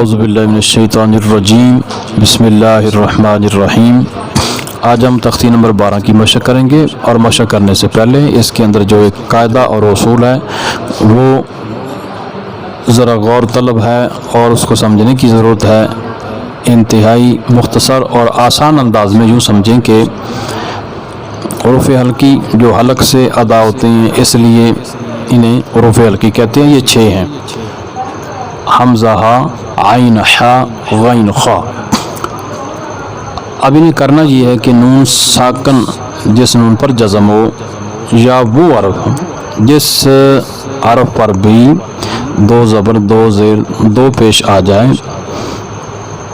औज़ुबिल्लाहि मिनश्शैतानिर्रजीम बिस्मिल्लाहिर्रहमानिर्रहीम। आज हम तख्ती नंबर 12 की मशक करेंगे और मशक करने से पहले इसके अंदर जो एक कायदा और उसूल है वो ज़रा गौर तलब है और उसको समझने की ज़रूरत है। इंतहाई मुख्तसर और आसान अंदाज में यूँ समझें कि हुरूफ़ हल्की जो हलक से अदा होते हैं इसलिए इन्हें हुरूफ़ हल्की कहते हैं। ये 6 हैं: हमज़ा, हा, आइन, हा, गैन, खा। अब इन्हें करना ये है कि नून साकन जिस नून पर जज़म हो या वो हरफ जिस हरफ पर भी 2 ज़बर 2 ज़ेर 2 पेश आ जाए,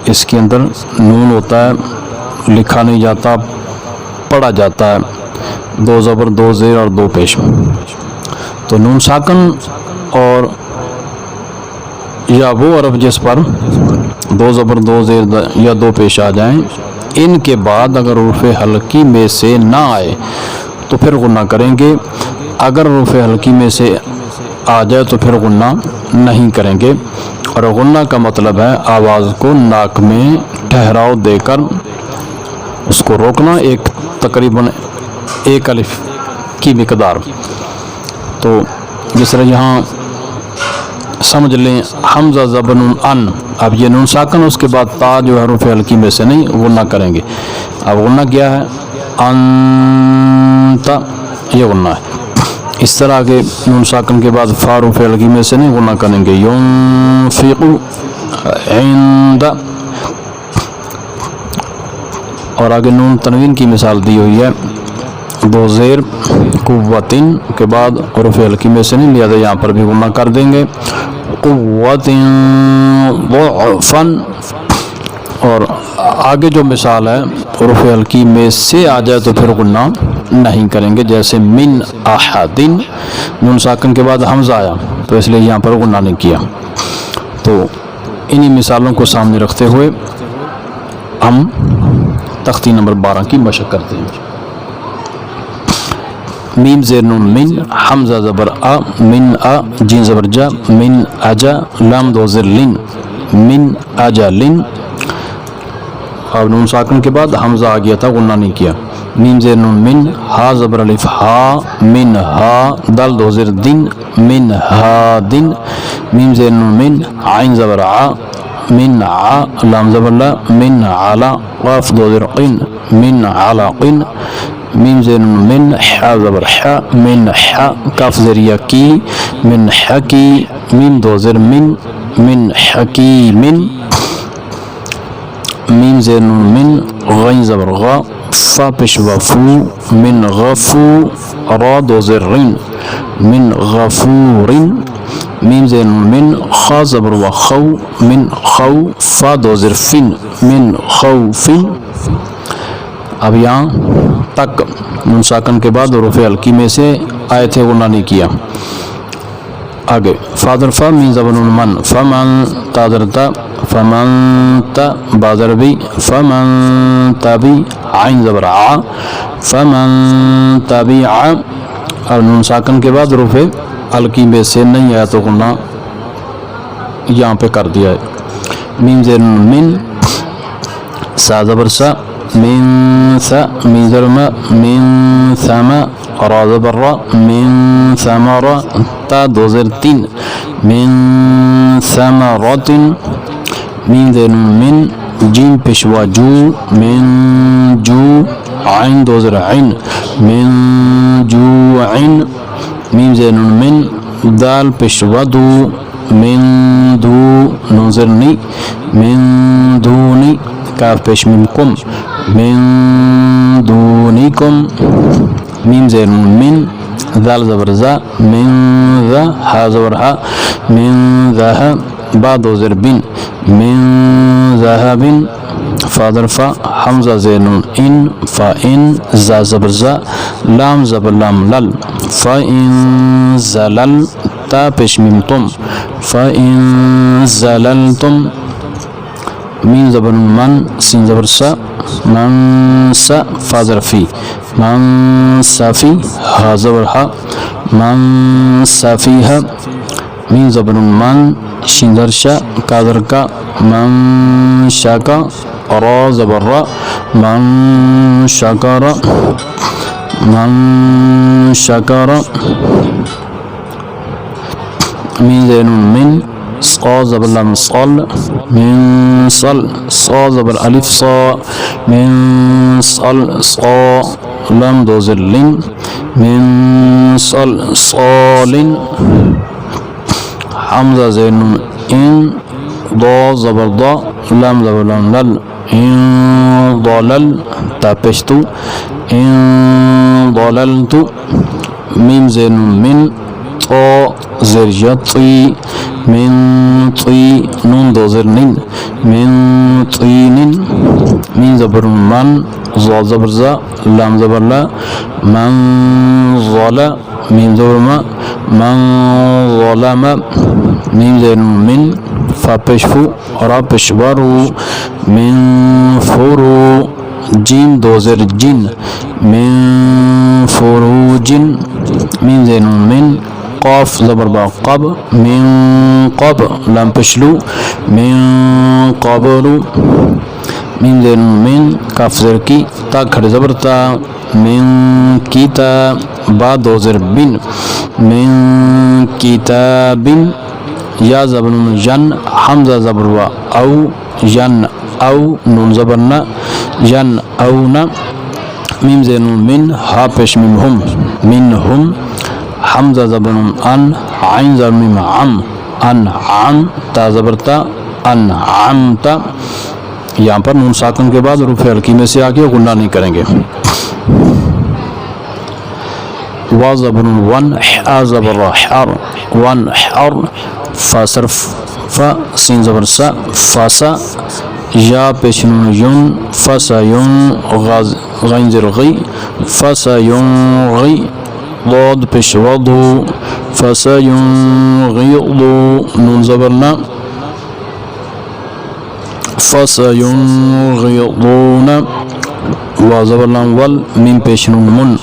इसके अंदर नून होता है, लिखा नहीं जाता, पढ़ा जाता है। 2 ज़बर 2 ज़ेर और 2 पेश। तो नून साकन और या वो हरफ जिस पर 2 ज़बर 2 ज़ेर या 2 पेश आ जाएं, इनके बाद अगर हुरूफ़ हल्की में से ना आए तो फिर गुन्ना करेंगे। अगर हुरूफ़ हल्की में से आ जाए तो फिर गुन्ना नहीं करेंगे। और गुन्ना का मतलब है आवाज़ को नाक में ठहराव देकर उसको रोकना, एक तकरीबन 1 अलिफ की मिकदार। तो जिस तरह यहाँ समझ लें हमज़ा ज़बर नून अन, अब ये नून साकन उसके बाद ता जो हरूफ हल्की में से नहीं गुन्ना करेंगे। अब गुन्ना क्या है? अंता, ये गुन्ना है। इस तरह के नून साकन के बाद फा हरूफ हल्की में से नहीं गुन्ना करेंगे। युनफिकु इंदा, और आगे नून तनवीन की मिसाल दी हुई है। 2 ज़ेर कुव्वतिन के बाद हुरूफ़ हल्की में से नहीं, लिहाजा यहाँ पर भी गुन्ना कर देंगे। कुव्वतिन ज़ुअफ़न, और आगे जो मिसाल है हुरूफ़ हल्की में से आ जाए तो फिर गुन्ना नहीं करेंगे। जैसे मिन अहदिन, नून साकन के बाद हमज़ा आया तो इसलिए यहाँ पर गुन्ना नहीं किया। तो इन्हीं मिसालों को सामने रखते हुए हम तख्ती नंबर 12 की मशक करते हैं। मीम ज़ेर नून मिन, हमज़ा ज़बर आ, मिन आ, जीन ज़बर जा, मिन आजा, लाम 2 ज़ेर लिन, मिन आजा लिन। अब नून साकन के बाद हमज़ा आ गया था, गुन्ना नहीं किया। मीम ज़ेर नून मिन, हा ज़बर अलिफ हा, मिन हा, दाल 2 ज़ेर दिन, मिन हा दिन। मीम ज़ेर नून मिन, आइन ज़बर आ, मिन आ, लाम ज़बर ला, मिन आला, क़ाफ 2 ज़ेर क़िन, मिन आला क़िन। मीम ज़ेर नून मिन, हा ज़बर हा, मिन हा, काफ ज़ेरिया की, मिन हकी। मीम 2 ज़ेर मिन, मिन हकी मिन। मीम ज़ेर नून मिन, गैन ज़बर गा, फा पेशवा फू, मिन गफू, रा 2 ज़ेर रिन, मिन गफूरिन। मीम ज़ेर नून मिन, खा ज़बर व खौ, मिन खौ, फा 2 ज़ेर फिन, मिन खौफिन। अब यहाँ तक नून साकन के बाद हुरूफ़ हल्की में से आए थे, गुन्ना नहीं किया। आगे फादर फा मीन ज़बर नून मन, फमन तादरता, फमन ता बादर भी, फमन तबी, आइन ज़बर आ, फमन तबी आ। और नून साकन के बाद हुरूफ़ हल्की में से नहीं आया तो गुन्ना यहाँ पे कर दिया है। मीम ज़ेर नून मिन, सा ज़बर सा, मिन सा, मीम ज़बर मा, मिन समा, रा ज़बर रा, मिन समरा, ता 2 ज़ेर तीन, मिन समरातिन। मीम ज़ेर नून मिन, जीम पेशवा जू, मिन जू, आइन 2 ज़ेर आइन, मिन जू आइन। मीम ज़ेर नून मिन, दाल पेशवा दू, मिन दू, नून ज़ेर नी, मिन दूनी, काफ पेश मीम कुम, मिन दूनिकुम। मीम ज़ेर नून मिन, दाल ज़बर ज़ा, मिन ज़ा, हा ज़बर हा, मिन ज़हा, बा 2 ज़ेर बिन, मिन ज़हाबिन। फादर फा हमज़ा ज़ेर नून इन, फा इन, ज़ा ज़बर ज़ा, लाम ज़बर लाम लल, फा इन ज़लल, ता पेश मीम तुम, फा इन ज़लल तुम। मीम ज़बर नून मन, सीन ज़बर सा, मन सा, फा ज़रफ़ी, मन सफ़ी, हा ज़बर हा, मन सफ़ीहा। मीम ज़बर मन, शिंदरशा कादर का मन शाका रा ज़बर रा मन शकर मीम ज़ेर नून मिन सा ज़बर लम सल मिन सल सा ज़बर अलिफ सा मिन सल सा लम दो ज़ेर लिन मिन सल सालिन हमज़ा ज़ेर नून इन दो ज़बर दा लम ज़बर लम लल इन दलल ता पेशतु इन दललतु मीम ज़ेर नून मिन तो ज़ेर यती मिन ती नून दो ज़ेर निन मिन तीनिन मीम ज़बर मन ज़ा ज़बर ज़ा लाम ज़बर ला मन ज़ला मीम ज़बर मा मन ज़लमा मीम ज़ेर नून मिन फा पेशफु रा पेशवारू मिन फुरू जिन दो ज़ेर जिन मिन फुरूजिन मीम ज़ेर नून मिन क़ाफ ज़बर बा क़ब मिन क़ब लाम पेशलू मिन क़बलू मीम ज़ेर नून मिन काफ ज़ेर की ता खड़े ज़बर ता मिन कीता बा दो ज़ेर बिन मिन किताबिन या ज़बर नून यन हमज़ा ज़बर वा औ यन औ नून ज़बर न यन औ न मीम ज़ेर नून मिन हा पेश मिन हम हमज़ा ज़बर नून अन आइन ज़बर मीम अम अन अम ता ज़बर ता अन अम ता यहाँ पर नून साकन के बाद रूफ़ हल्की में से आके गुन्ना नहीं करेंगे। वा ज़बर नून वन हा ज़बर रा हर वन हर फा सरफ फा सीन ज़बर सा फासा या पेश नून युन फसा युन गैन ज़ेर गई फसा युन गई ضاد पेश वदू फसा युन गयदू नून ज़बर ना फसा युन गयदूना वा ज़बर लाम वल मीम पेश नून मुन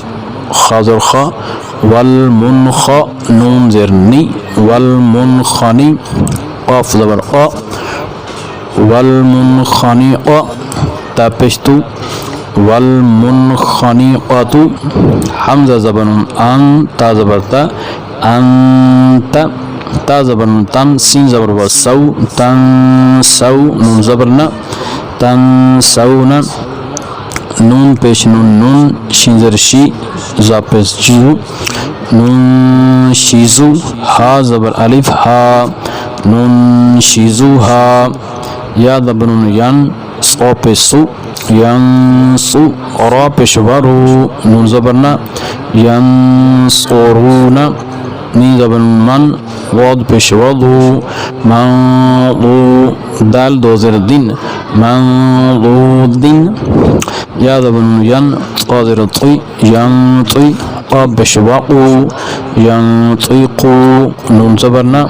खा ज़र खा वल मुन खा नून ज़ेर नी वल मुन खानी क़ाफ ज़बर क़ा वल मुन खानी क़ा ता पेशतु वल मुन खानी क़ातु हमज़ा ज़बर नून अन ता ज़बर ता अंता ता ज़बर नून तन सीन ज़बर व सौ तन सौ नून ज़बर न तन सौ न नून पेश नून नून शीन ज़ेर शी ज़ा पेश जीजू नून शीजू हा ज़बर अलिफ हा नून शीजू हा या ज़बर नून यन सौ पेश सु यंसु रा पेश वारू नून ज़बर न यंसुरूना नी ज़बर मन वाद पेश वदू मंदू दाल दो ज़ेर दिन मंदूदिन या ज़बर नून यन ता ज़ेर ती यंती क़ाफ पेश वाक़ू यंतीक़ू नून ज़बर न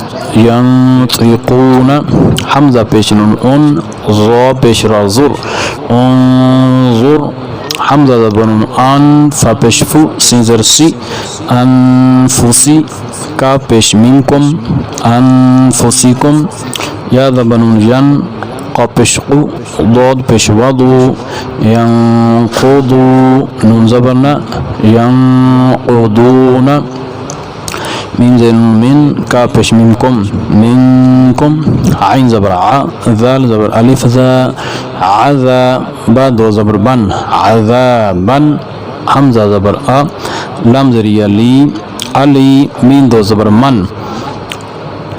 यंतीक़ूना हमज़ा पेश नून उन ज़ा पेश रा ज़ुर उन्ज़ुर हमज़ा ज़बर नून अन फा पेश फु सीन ज़ेर सी अनफुसी का पेश मिनकुम अनफुसिकुम या ज़बर नून यन क़ा पेश क़ु ज़ाद पेश वदू यंक़ुदू नून ज़बर न यंक़ुदूना मीम ज़ेर नून मिन का पेश मिनकुम आइन ज़बर आ ज़ाल ज़बर अलिफ ज़ा आज़ा बा दो ज़बर बन आज़ाबन हमज़ा ज़बर आ लम ज़ेर ली अली मीम दो ज़बर मन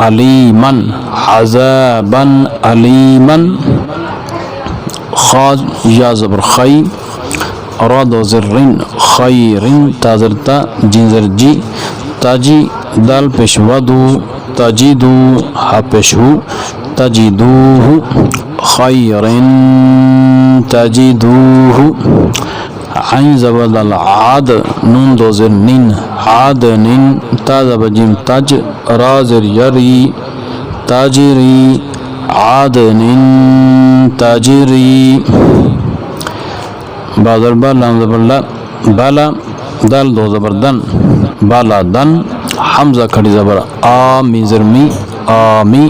अलीमन अज़ाबन अलीमन खा या ज़बर खई रा दो ज़ेर रिन खैरिन ता ज़ेर ता जिन ज़ेर जी ताजी दाल पेश वदू तजीदू हा पेश हु तजीदूहु खैरिन तजीदूहु आइन ज़बर दाल आद नून दो ज़ेर निन आद निन ता ज़बर जिम तज रा ज़ेर यरी ताजिरी आद निन ताजिरी बा ज़बर लाम ज़बर ला बाला दाल दो ज़बर दन बाला दन हमज़ा खड़ी ज़बर आ मी ज़ेर मी आमी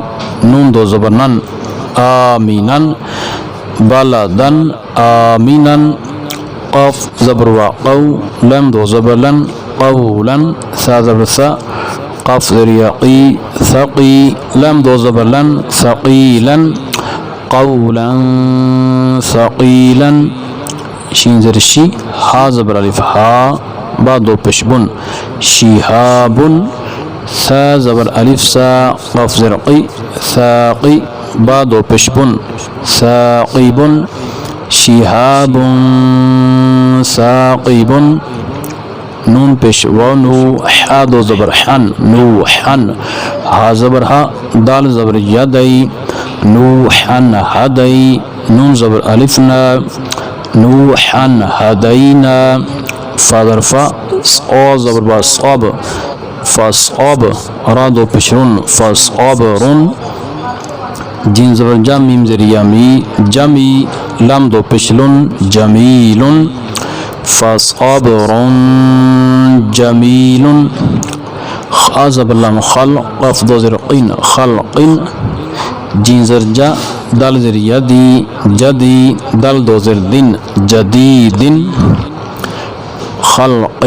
نون دو زبر نن آمینن بلدن آمینن قاف زبر وقو لم دو زبر لن قولا ثا زبر ثا قاف ذريقي ثقي لم دو زبر لن ثقيلا قولا ثقيلا شين زر الشي ها زبر الف ها با دو پشبن شهاب ثا زبر الف سا قاف زرقي ثاقي با دو پشبن ثاقب شهاب ثاقب نون پیش و نو حا دو زبر حن نوحن ها زبر ها دال زبر یدی نوحن هدی نون زبر الفنا نوحن هدینا فادر فا صا زبر با صاب فاصاب را دو پیشرون فاصابرون جین زبر جم میم زر یمی جمی لم دو پیشلون جمیلون فصبر جميل خازب اللام خلق قف دو زرقين خلق جين زرجا دال زر يدي جدي دال دو زر دين جديد خلق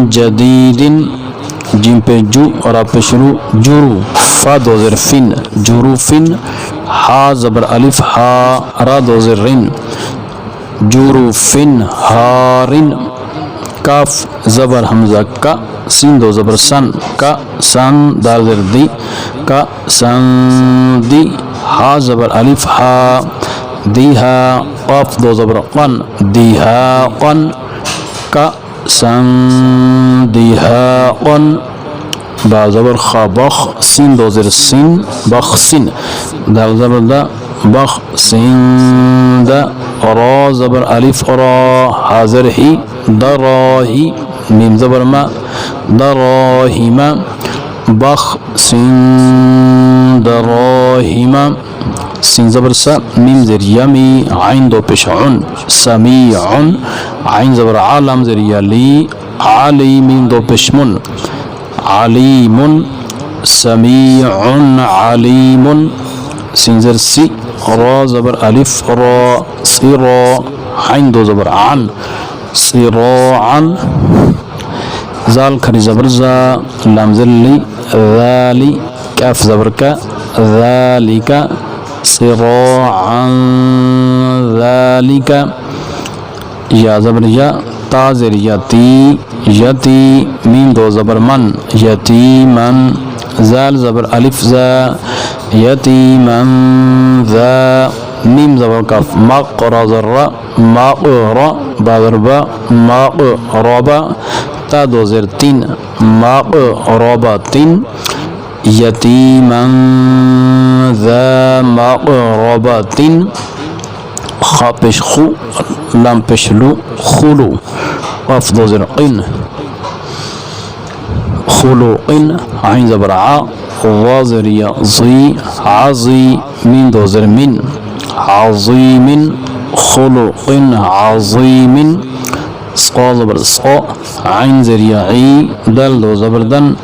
جديد جيم پہ جو را پہ شروع جرو فا دو زر فن جروفن ها زبر الف ها را دو زر رن جروفن هارن کاف زبر حمزہ کا سین دو زبر سن کا سن دال زر دی کا سن دی ها زبر الف ها دیها قاف دو زبر قن دیها قن کا سن دیها قن با زبر خا بخ سین دو زر سین بخ سین دال زبر دا بخ سین دا را زبر الف را حاضر ہی دراہی میم زبر ما دراہیما بخ سین دراہیما سین زبر سا میم زر یمی عین دو پیش عن سمیع عین زبر عالم زر یلی علی میم دو پیش من علیم سمیع علیم سین زر سی را زبر الف را صرا عین دو زبر عن صراعا زال کھری زبر زا لام زر لی ذالی کاف زبر کا ذالک صراعا ذالک یا زبر یا تا زر یتی یتی میم دو زبر من یتیمن زال زبر الف زا یتیمن ذا میم زبر کاف مقر ذرا مقر بادربا مقربا تا دو زر تین مقربتین یتیما ذا مقربتین خا پیش خو لام پیش لو خلو قاف دو زر قن خلوق عین زبر ع ظاظر یا ظی عظی من دو زر من عظيم خلق عظيم صا زبر صا عين زريعي دل دو زبردن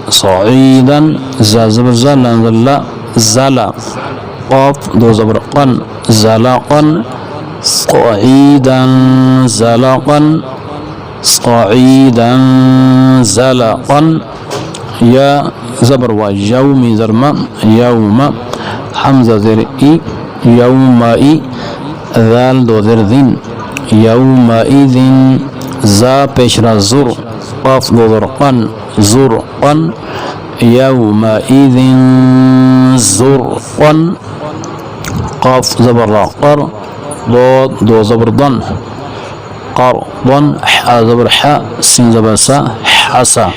صعيدا زا زبر زلا زلا زلا قاف دو زبر قن زلقا صعيدا زلقا صعيدا زلقا يا زبر وجوم زرما يوم حمزة زرئي يومئذ ذال دو ذرذين يومئذ زا پیشرا زر قاف دو ذرقن زرقن يومئذ زرقن قاف زبر قر ضاد دو زبر ضن قرضا حا زبر حا سين زبر سا حسا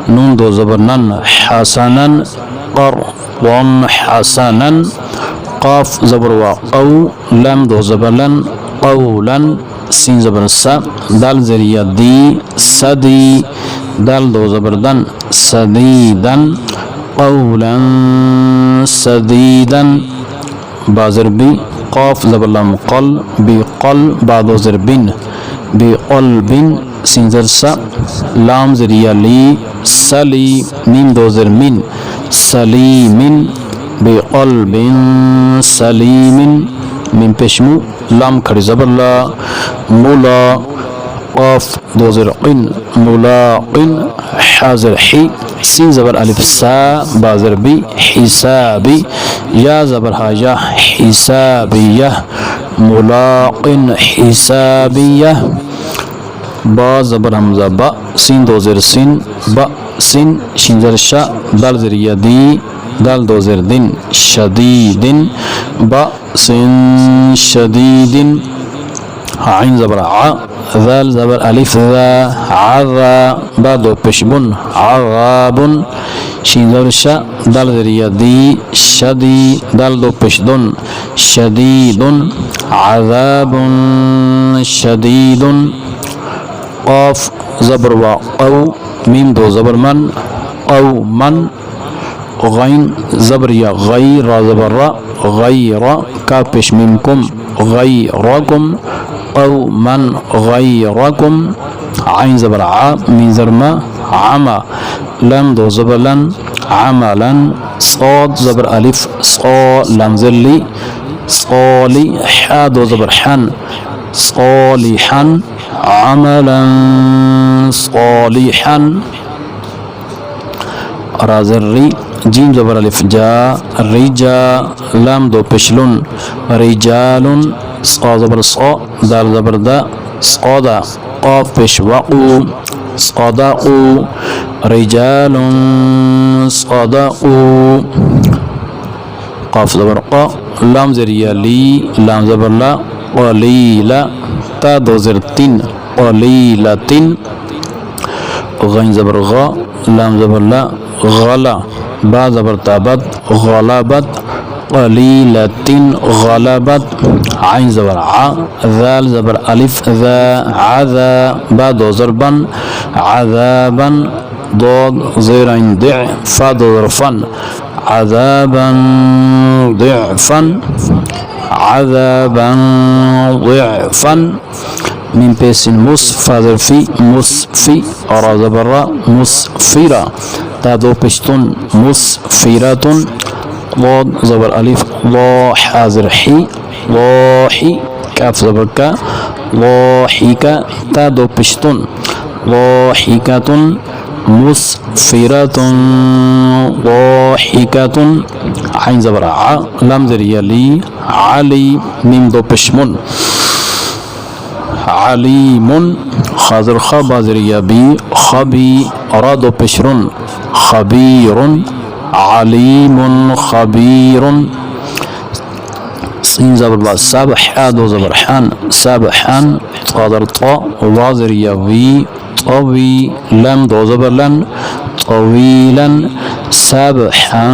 نون دو زبر نن حسنا قرضا حسنا قاف زبر وقو لام دو زبر لن قولا سين زبر سا دال زريا دي سدي دال دو زبر دن سديدا قولا سديدا بازر بي قاف زبر لام قل بقل بعد زربين بقلب سين زر سا لام زريا لي سلي ميم دو زر من سليم بقلب سليم من بشمو لام کھڑی زبر لا ملا قاف دو زر قن ملاق حازر حي سين زبر ألف سا بازر بي حسابي يا زبر هاجا حسابية ملاق حسابية با زبر همزة با سين دو زر سين با سين شين زر شا دال زر يدي دال دو زر دين شديد با سين شديد عين زبر ع ذال زبر ألف ذا عذا با دو پشبون عذاب شين زبر شا دال زر يدي شدي دال دو پشدون شديد عذاب شديد قاف زبر و او ميم دو زبر من او من غين زبر يا غير زبر را غير كابش منكم غيركم او من غيركم عين زبر ع من زرما عما لام دو زبر لن عملا صاد زبر ألف صا لام زلي صالي حا دو زبر حن صالحا عملا صالحا رازري جيم زبر ألف جا رجا لام دو پشلون رجال صا زبر صا دال زبر دا صادا قاف پش وقو صدقوا رجال صدقوا قاف زبر قا لام زريا لي لام زبر لا قليلا تا دو زر تين قليلة غين زبر غا لام زبر لا غلا با زبر تابت غلبت قليلة غلبت عين زبر ع ذال زبر ألف ذا عذا با دو زربا عذابا ضاد زير عين ضع فا دو ظرفا عذابا ضعفا عذابا ضعفا من بيس مصفر في مصفي أرى زبرا مصفرة تادو بشتون مصفرة ضاد زبر ألف ضا حازر حي ضاحي كاف زبر كا ضاحكة تادو بشتون ضاحكة مسفرة ضاحكة عين زبر ع لام زريا لي علي ميم دو بشمون عليم خازر خبا زريا بي خبي أرادو بشرون خبير عليم خبير سين زبر با سبح دو زبر حان سبحان قادر طا وازر يوي طوي لم دو زبر لن طويلا سبحا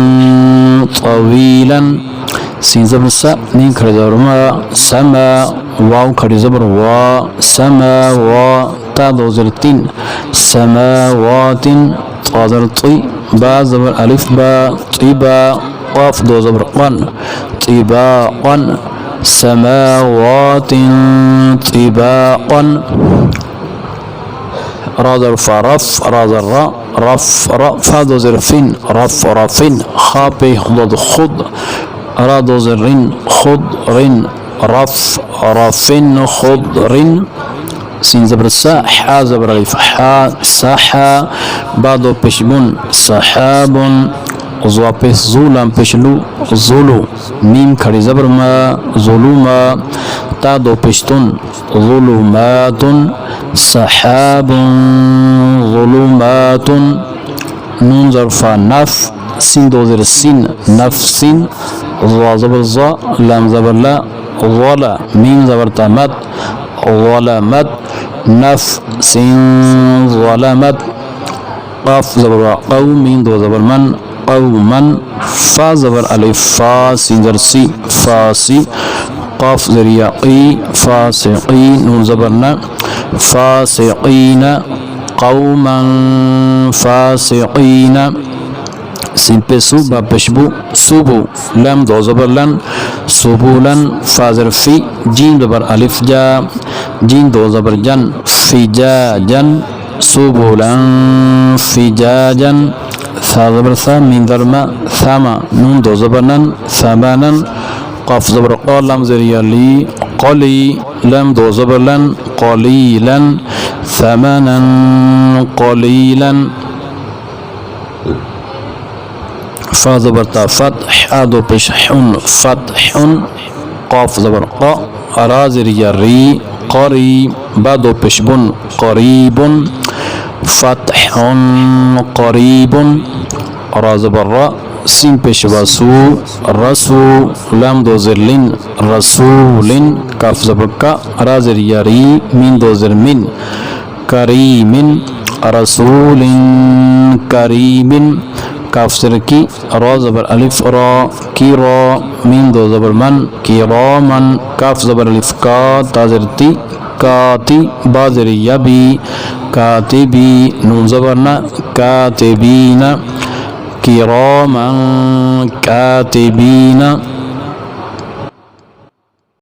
طويلا سين زبر سا نين كري زبر ما سما واو كري زبر وا سما وا تا دو زر تين سماوات قادر طي با زبر ألف با طيبا قاف دو زبر قن طباقا سماوات طباقا رادر فرف رادر را رف فادو زرفين رف رفين خابي خض خض رادو زرين خضرين رف رفين خضرين سين زبر سا حا زبر الف حا سحا بعدو پشبون سحاب زوا پیس زولام پشلو زولو میم کھڑی زبر ما ظلوما تا دو پشتون ظلومات سحاب ظلومات نون ظرفا نف سين دو زر سين نفس ظا زبر ظا لام زبر لا ظلا ميم زبر تامت ظلمت نفس ظلمت قاف زبر قوم ميم دو زبر من قوما فا زبر ألف فا سين زر سي فاسي قاف زريا قي فاسقي نون زبرنا فاسقين قوما فاسقين سين بسو با بشبو سوبو لام دو زبر لن سبولا فازر في جين زبر ألف جا جين دو زبر جن فجاجا سبولا فجاجا ثا زبر ثا من ذرما থামা নুন দো জবরনান সামানান কফ জবর ক লাম জেরিয়া লি কলি লাম দো জবরলান কলিলান সামানান কলিলান ফা জবর তা ফাতহ আদো পেশ হুন ফাতহুন কফ জবর ক রা জেরিয়া রি করি বা দো পেশ বুন করিবুন ফাতহুন করিবুন রা জবর রা সিন পেশ ওয়াসু রাসু লাম দো জিরলিন রাসুলিন কাফ জবর কা রা জেরিয়া রি মিন দো জির মিন কারিমিন রাসুলিন কারিমিন কাফ জের কি রা জবর আলিফ রা কি রা মিন দো জবর মান কিরামান কাফ জবর আলিফ কা তা জের তি কাতি বা জের ইয়াবি কাতিবি নুন জবর না কাতিবিনা কিরামান কাতিবিনা